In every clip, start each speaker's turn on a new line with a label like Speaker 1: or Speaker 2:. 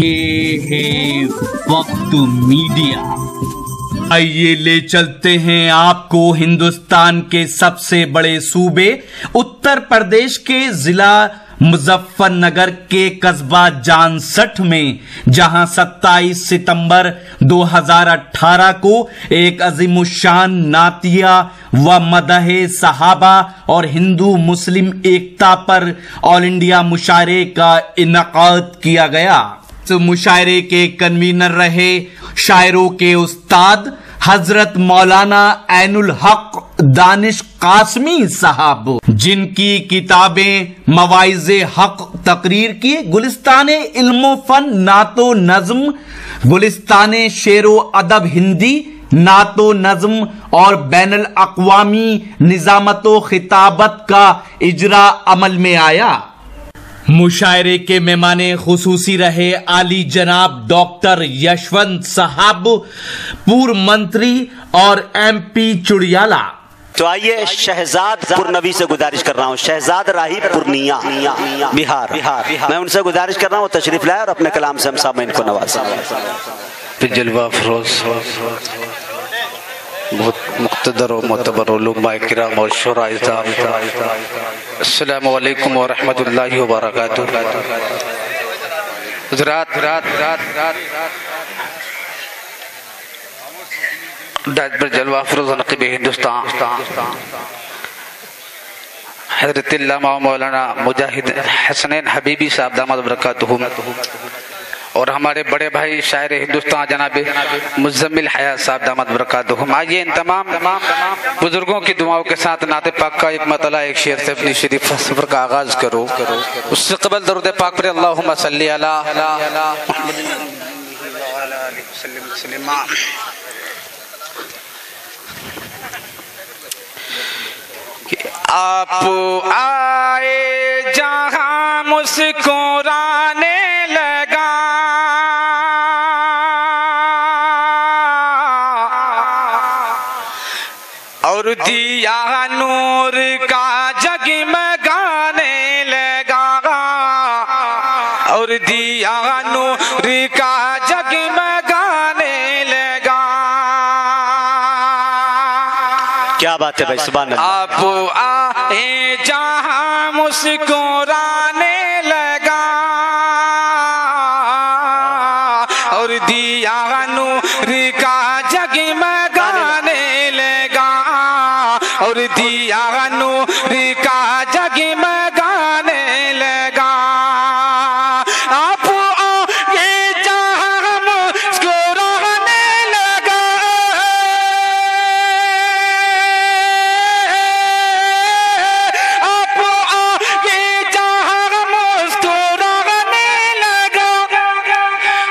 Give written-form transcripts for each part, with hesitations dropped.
Speaker 1: یہ ہے وقت میڈیا۔ آئیے لے چلتے ہیں آپ کو ہندوستان کے سب سے بڑے صوبے اتر پردیش کے ضلع مظفر نگر کے قصبہ جانسٹھ میں، جہاں 27 ستمبر 2018 کو ایک عظیم الشان نعتیہ و مدح صحابہ اور ہندو مسلم ایکتا پر آل انڈیا مشاعرے کا انعقاد کیا گیا۔ اس مشاعرے کے کنوینر رہے شاعروں کے استاد حضرت مولانا عین الحق دانش قاسمی صاحب، جن کی کتابیں مواعظ حق تقریر کی، گلستان علم و فن نعت و نظم، گلستان شعر و ادب ہندی، نعت و نظم اور بین الاقوامی نظامت و خطابت کا اجرا عمل میں آیا۔ مشاعرے کے مہمان خصوصی رہے عالی جناب ڈاکٹر یشونت صاحب، پورو منتری اور ایم پی چڑیالہ۔
Speaker 2: تو آئیے شہزاد پورنوی سے گزارش کر رہا ہوں، شہزاد راہی پورنیا بہار، میں ان سے گزارش کر رہا ہوں وہ تشریف لائے اور اپنے کلام سے ہم سامعین کو نوازیں۔
Speaker 3: جلوہ افروز بہت مقتدر و معتبر علماء کرام اور شورائے السلام علیکم ورحمۃ اللہ وبرکاتہ۔ حضرات، ڈاکٹر جلوہ افروز نقیب ہندوستان حضرت علامہ مولانا مجاہد حسنین حبیبی صاحب دامت برکاتہ، اور ہمارے بڑے بھائی شاعر ہندوستان جناب مزمل حیات صاحب دامت برکاتہ۔ آئیے ان تمام بزرگوں کی دعاؤں کے ساتھ نعت پاک کا ایک مطلع ایک شعر سے اپنی شریف سفر کا آغاز کرو۔ اس سے قبل درود پاک پر اللہم صلی علی محمد وسلم۔ آپ آئے جہاں مسکرانے لگا، اور دیا نور کا جگمگانے لگا، اور دیا نور کا جگمگانے لگا۔
Speaker 2: کیا بات ہے بھائی، سبحان اللہ۔
Speaker 3: آپ آئے جہاں مسکرانے لگا، اور دیا نور کا جگمگانے لگا، اور دیا نور کا جگمگانے لگا۔ آپ آئے جہاں مسکرانے لگا، آپ آئے جہاں مسکرانے لگا،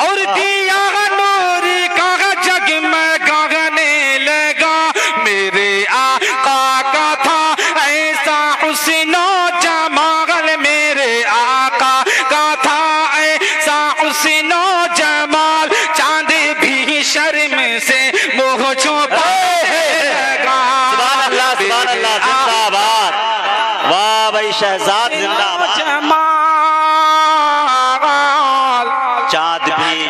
Speaker 3: اور دیا نور کا جگمگانے لگا۔ میرے آقا کا تھا ایسا حسن و جمال، میرے آقا کا تھا ایسا حسن و جمال، چاند بھی شرم سے منہ چھپانے لگا۔
Speaker 2: سبحان اللہ، سبحان اللہ، زندہ باد، واہ بھائی شہزاد زندہ باد۔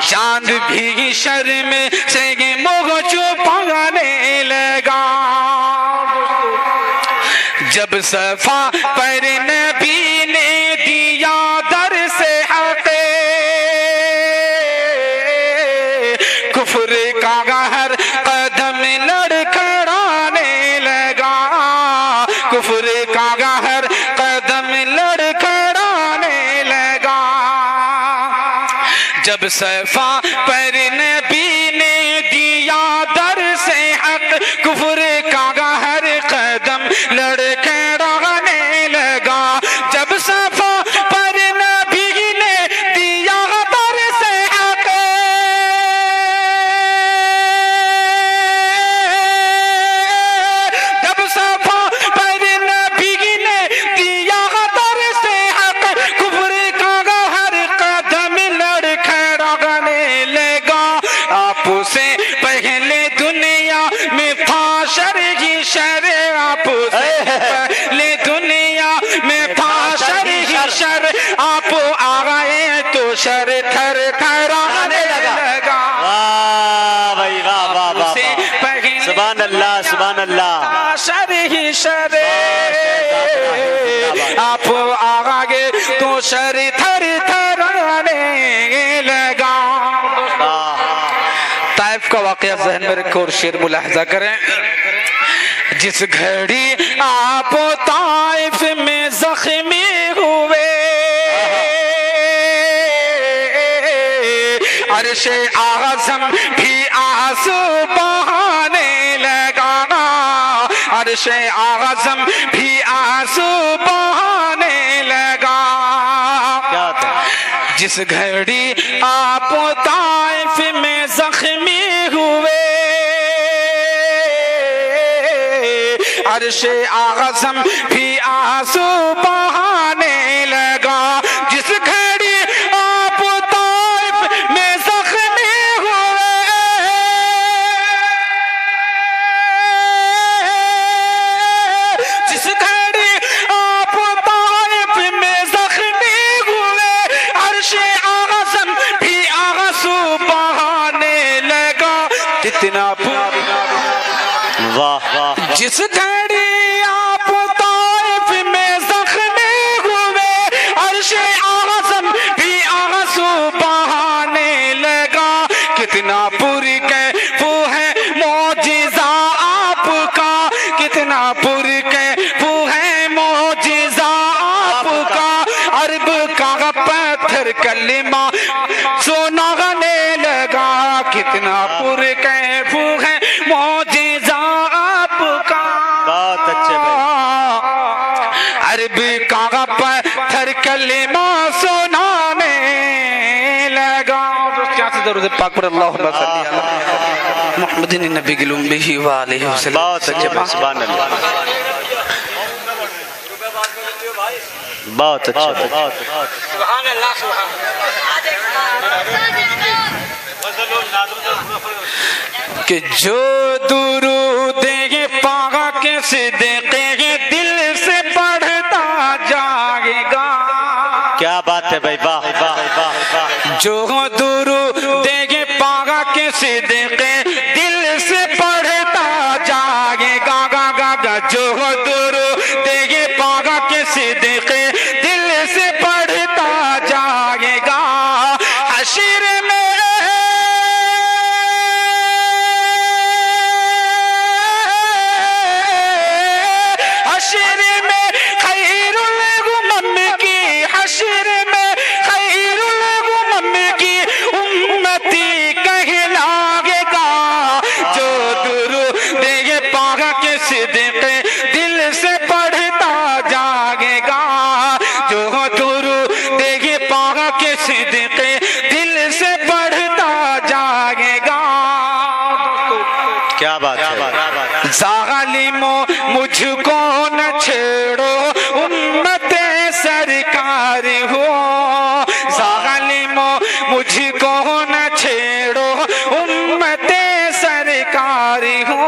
Speaker 3: چاند بھی شرم سے منہ چھپانے لگا۔ جب صفا پر نبی نے دیا در سے حق، کفر کا ہر قدم لڑکھڑانے لگا، کفر کا ہر قدم لڑکھڑانے لگا۔ جب صفا پر نبی نے دیا در سے حق، کفر کا ہر قدم لڑکھڑانے لگا۔ جب صفا پر نبی نے دیا در سے حق، جب صفا پر نبی نے دیا در سے حق، کفر کا ہر قدم لڑکھڑانے لگا۔ آپ سے پہلے دنیا میں تھا شر ہی شر، آپ سے پہلے دنیا میں تھا شر ہی شر، آپ آئے تو شر تھر थराने लगा।
Speaker 2: वाह भाई वाह वाह वाह, सुभान अल्लाह सुभान अल्लाह।
Speaker 3: शर ही शर आप आगे तो शर थर थराने लगा। ताइफ का वाकया ज़हन में रखो और शेर मुलाहजा करें। जिस घड़ी आप ताइफ में जख्मी हुए, अर्शे आज़म भी आंसू बहाने लगा। अर्शे आज़म भी आंसू बहाने लगा। जिस घड़ी आप ताइफ में जख्मी हुए, अर्शे आज़म भी आंसू बहाने लगा। जिस घड़ी आप ताइफ में जख्मी हुए, जिस घड़ी आप ताइफ में जख्मी हुए, अर्शे आज़म भी आंसू बहाने लगा। कितना
Speaker 2: वाह वाह।
Speaker 3: जिस घड़ी आप ताइफ में जख्मी हुए, अर्शे आज़म भी आंसू बहाने लगा। कितना पुरकैफू है मौजिज़ा आपका, कितना पुरकैफू है मौजिज़ा आपका। अरब का पत्थर कलिमा सुनाने लगा। कितना पुरकैफू है मौजिज़ा आपका।
Speaker 2: बहुत अच्छे भाई।
Speaker 3: अरब का पत्थर कलिमा सुनाने लगा। क्या से दरूद पाक पर अल्लाहुम्मा सल्ली अला मुहम्मदिन नबी बिही व आलिहि वसल्लम।
Speaker 2: बहुत अच्छे भाई, सुभान अल्लाह, बहुत अच्छे
Speaker 3: सुभान अल्लाह सुभान। कि जो दुरूद पाक के सिद्दीक़ दिल से पढ़ता जाएगा।
Speaker 2: क्या बात है भाई, वाह वाह वाह।
Speaker 3: जो दुरूद पाक के सिद्दीक़ दिल से पढ़ता जाएगा। गा गा गा। जो दुरूद पाक के सिद्दीक़ दिल से पढ़ता जाएगा। हश्र में दिल से पढ़ता जाएगा। जो दुरूद पाक के सिद्दीक़ दिल से पढ़ता जाएगा।
Speaker 2: क्या बात है।
Speaker 3: ज़ालिमो मुझको न छेड़ो उम्मते सरकार हो। ज़ालिमो मुझको न छेड़ो उम्मते सरकार हो।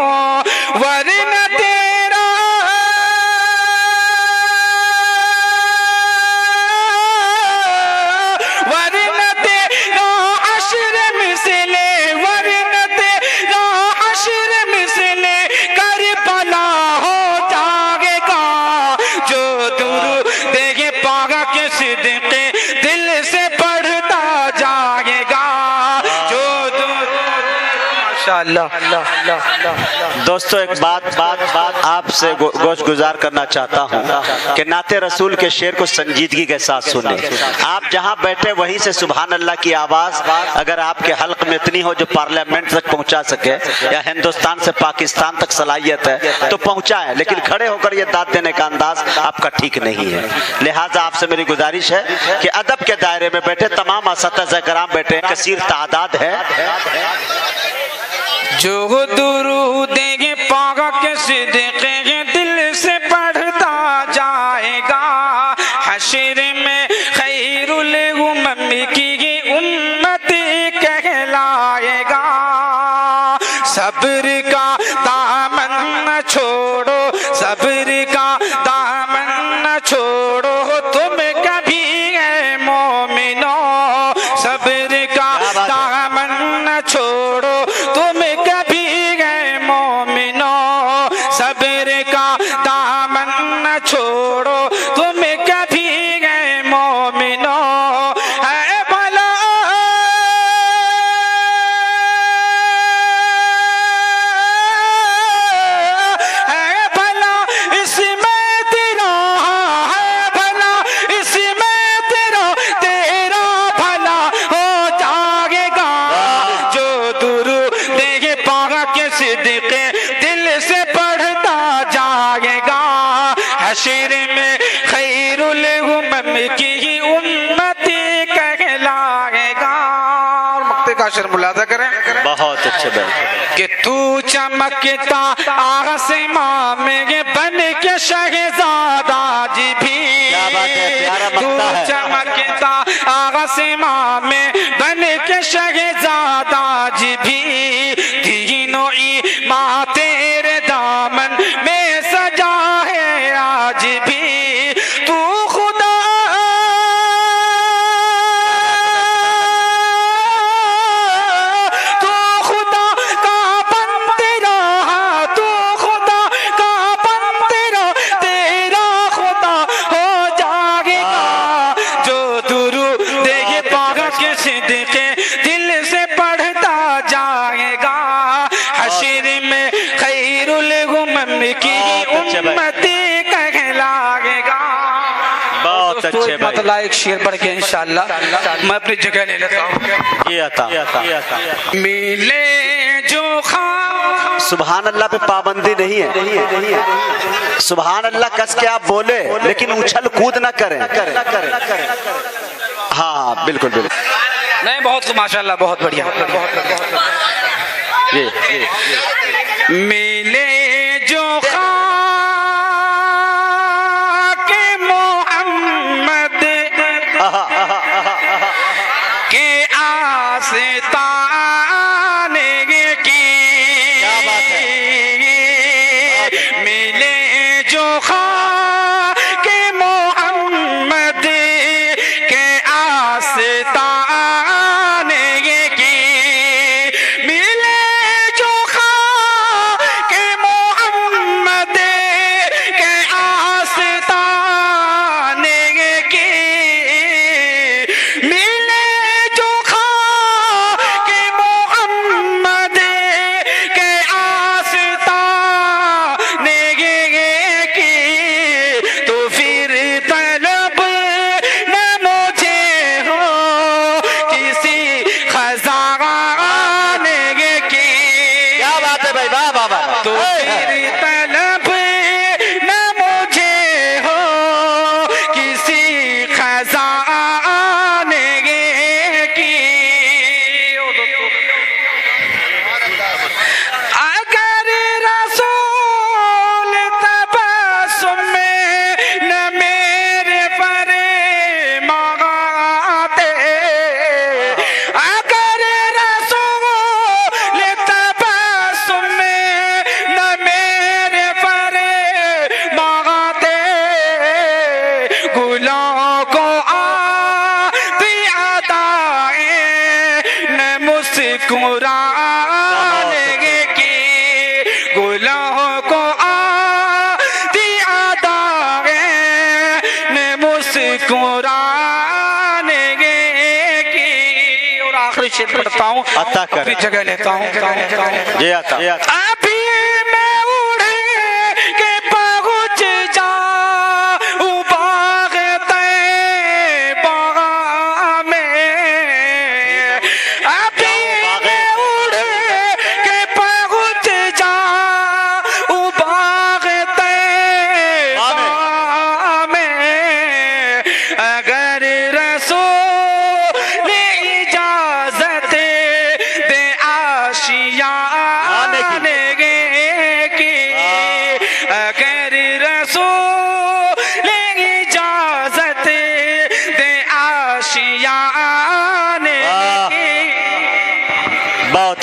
Speaker 3: वरना तेरा हश्र मिसले, वरना तेरा हश्र मिसले करबला हो जाएगा। जो दुरूद पाक के सिद्दीक़ दिल से पढ़ता जाएगा। जो
Speaker 2: दोस्तों एक बात आपसे गोश गुजार करना चाहता हूँ कि नाते रसूल के शेर को संजीदगी के साथ सुने। आप जहाँ बैठे वहीं से सुभान अल्लाह की आवाज अगर आपके हल्क में इतनी हो जो पार्लियामेंट तक पहुँचा सके या हिंदुस्तान से पाकिस्तान तक सलाहियत है तो पहुँचाए, लेकिन खड़े होकर ये दाद देने का अंदाज आपका ठीक नहीं है। लिहाजा आपसे मेरी गुजारिश है कि अदब के दायरे में बैठे तमाम असतिज़ा कराम बैठे, कसीर तादाद है।
Speaker 3: जो दुरूद पाक के सिद्दीक़ दिल से पढ़ता जाएगा। हश्र में खैरुल उम्म की उम्मती कहलाएगा। सब्र का दामन न छोड़ो, सब्र का दामन न छोड़ो तुम कभी है मोमिनो। सब्र का वास्ते का शेर मुलाजा करें।
Speaker 2: बहुत अच्छे भाई।
Speaker 3: कि तू चमकता आसमां में बन के शहजादा जी भी,
Speaker 2: क्या बात है, प्यारा
Speaker 3: तू
Speaker 2: मक्ता है।
Speaker 3: चमकता आसमां में बन के शहजादा जी भी, तीनों ईमान तेरे दामन में सजा है आज भी। तू खुदा मतलब एक शेर पढ़ के इंशाअल्लाह मैं अपनी जगह ले लेता हूँ।
Speaker 2: ये आता
Speaker 3: मिले जो खां,
Speaker 2: सुभान अल्लाह पे पाबंदी नहीं है। सुभान अल्लाह कस के आप बोले, लेकिन उछल कूद ना करें। हाँ बिल्कुल बिल्कुल।
Speaker 3: नहीं बहुत माशाअल्लाह, बहुत बढ़िया। मिले जो खां पढ़ता हूँ, अपनी जगह लेता हूँ।
Speaker 2: ये आता
Speaker 3: अभी मैं उड़ के पहुँच जाऊँ बाग़ तैबा में, अभी मैं उड़ के पहुँच जाऊँ बाग़ तैबा में, अगर रसूल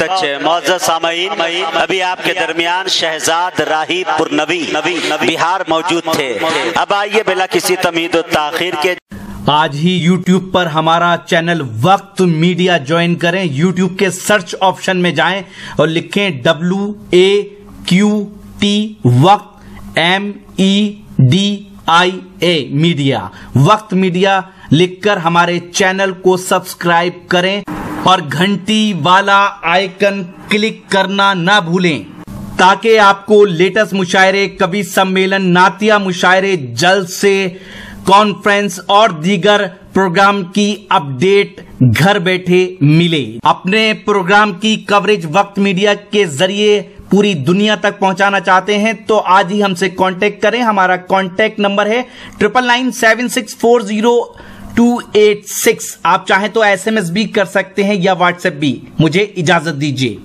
Speaker 2: अच्छे मौजूद सामईन, अभी आपके दरमियान शहजाद राही पुरनवी बिहार मौजूद थे। अब आइए बिला किसी तमीद और ताखीर के
Speaker 1: आज ही YouTube पर हमारा चैनल वक्त मीडिया ज्वाइन करें। YouTube के सर्च ऑप्शन में जाएं और लिखें WAQT वक्त MEDIA मीडिया, वक्त मीडिया लिखकर हमारे चैनल को सब्सक्राइब करें और घंटी वाला आइकन क्लिक करना ना भूलें ताकि आपको लेटेस्ट मुशायरे, कवि सम्मेलन, नातिया मुशायरे, जलसे, कॉन्फ्रेंस और दीगर प्रोग्राम की अपडेट घर बैठे मिले। अपने प्रोग्राम की कवरेज वक्त मीडिया के जरिए पूरी दुनिया तक पहुंचाना चाहते हैं तो आज ही हमसे कांटेक्ट करें। हमारा कांटेक्ट नंबर है 99976402 286. آپ چاہیں تو SMS بھی کر سکتے ہیں یا WhatsApp بھی. مجھے اجازت دیجیے.